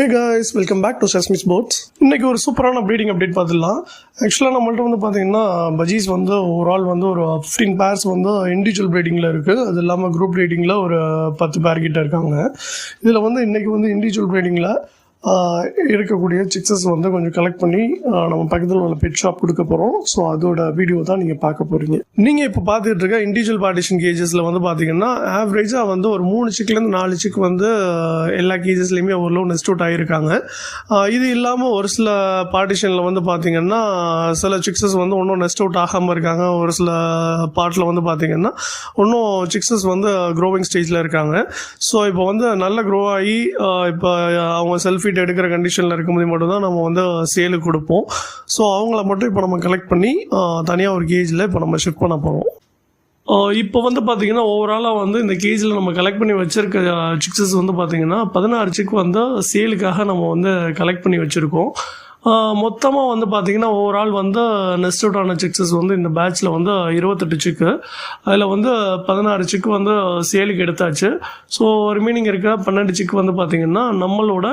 Hey guys, welcome back to செஸ்மிஸ் போட்ஸ். இன்றைக்கி ஒரு சூப்பரான ப்ரீடிங் அப்டேட் பார்த்துடலாம். ஆக்சுவலாக நம்மள்ட்ட வந்து பார்த்திங்கன்னா பஜீஸ் வந்து ஓவரால் வந்து ஒரு 15 பேர்ஸ் வந்து இண்டிவிஜுவல் ப்ரீடிங்கில் இருக்குது. அது இல்லாமல் குரூப் ப்ரீடிங்கில் ஒரு 10 பேர் கிட்ட இருக்காங்க. இதில் வந்து இன்றைக்கி வந்து இண்டிவிஜுவல் ப்ரீடிங்கில் இருக்கக்கூடிய சிக்ஸஸ் வந்து கொஞ்சம் கலெக்ட் பண்ணி நம்ம பக்கத்தில் உள்ள பெட் ஷாப் கொடுக்க போகிறோம். ஸோ அதோட வீடியோ தான் நீங்கள் பார்க்க போகிறீங்க. நீங்கள் இப்போ பார்த்துட்டு இருக்க இண்டிவிஜுவல் பார்ட்டிஷன் கேஜஸில் வந்து பார்த்தீங்கன்னா ஆவரேஜாக வந்து ஒரு 3 சிக்லேருந்து 4 சிக் வந்து எல்லா கேஜஸ்லையுமே ஓரளவு நெஸ்ட் அவுட் ஆகியிருக்காங்க. இது இல்லாமல் ஒரு சில பார்ட்டிஷனில் வந்து பார்த்திங்கன்னா சில சிக்ஸஸ் வந்து இன்னும் நெஸ்ட் அவுட் ஆகாமல் இருக்காங்க. ஒரு சில பார்ட்டில் வந்து பார்த்திங்கன்னா இன்னும் சிக்ஸஸ் வந்து க்ரோவிங் ஸ்டேஜில் இருக்காங்க. ஸோ இப்போ வந்து நல்ல க்ரோ ஆகி இப்போ அவங்க செல்ஃபி எடுக்கிற கண்டிஷனில் இருக்கும்போது மட்டும்தான் நம்ம வந்து சேலுக்கு கொடுப்போம். ஸோ அவங்கள மட்டும் இப்போ நம்ம கலெக்ட் பண்ணி தனியாக ஒரு கேஜில் இப்போ நம்ம ஷிஃப்ட் பண்ண போகிறோம். இப்போ வந்து பார்த்திங்கன்னா ஓவராலாக வந்து இந்த கேஜில் நம்ம கலெக்ட் பண்ணி வச்சுருக்க சிக்ஸஸ் வந்து பார்த்திங்கன்னா 16 சிக் வந்து சேலுக்காக நம்ம வந்து கலெக்ட் பண்ணி வச்சுருக்கோம். மொத்தமாக வந்து பார்த்திங்கன்னா ஓவரால் வந்து நெஸ்ட் அவுட் ஆன சிக்ஸஸ் வந்து இந்த பேட்சில் வந்து 28 சிக்கு. அதில் வந்து 16 சிக்கு வந்து சேலுக்கு எடுத்தாச்சு. ஸோ ரிமைனிங் இருக்க 12 சிக்கு வந்து பார்த்திங்கன்னா நம்மளோட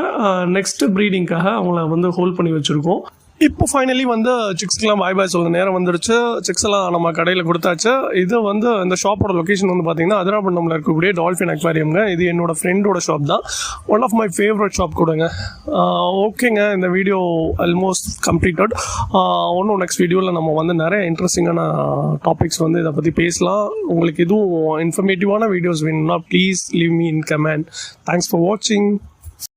நெக்ஸ்ட் ப்ரீடிங்காக அவங்கள வந்து ஹோல்ட் பண்ணி வச்சுருக்கோம். இப்போ ஃபைனலி வந்து சிக்ஸ்க்கெலாம் பாய் சொல்ல நேரம் வந்துடுச்சு. சிக்ஸ் எல்லாம் நம்ம கடையில் கொடுத்தாச்சு. இது வந்து இந்த ஷாப்போட லொக்கேஷன் வந்து பார்த்திங்கன்னா அதிராப்பட்டினம்ல இருக்கக்கூடிய டால்ஃபின் அக்வாரியம்ங்க. இது என்னோட ஃப்ரெண்டோட ஷாப் தான். One of my favourite shop கூடங்க. ஓகேங்க, இந்த வீடியோ ஆல்மோஸ்ட் கம்ப்ளீட்டட். ஒன்றும் நெக்ஸ்ட் வீடியோவில் நம்ம வந்து நிறைய இன்ட்ரெஸ்டிங்கான டாபிக்ஸ் வந்து இதை பற்றி பேசலாம். உங்களுக்கு எதுவும் இன்ஃபர்மேட்டிவான வீடியோஸ் வேணும்னா please leave me in comment. Thanks for வாட்சிங்.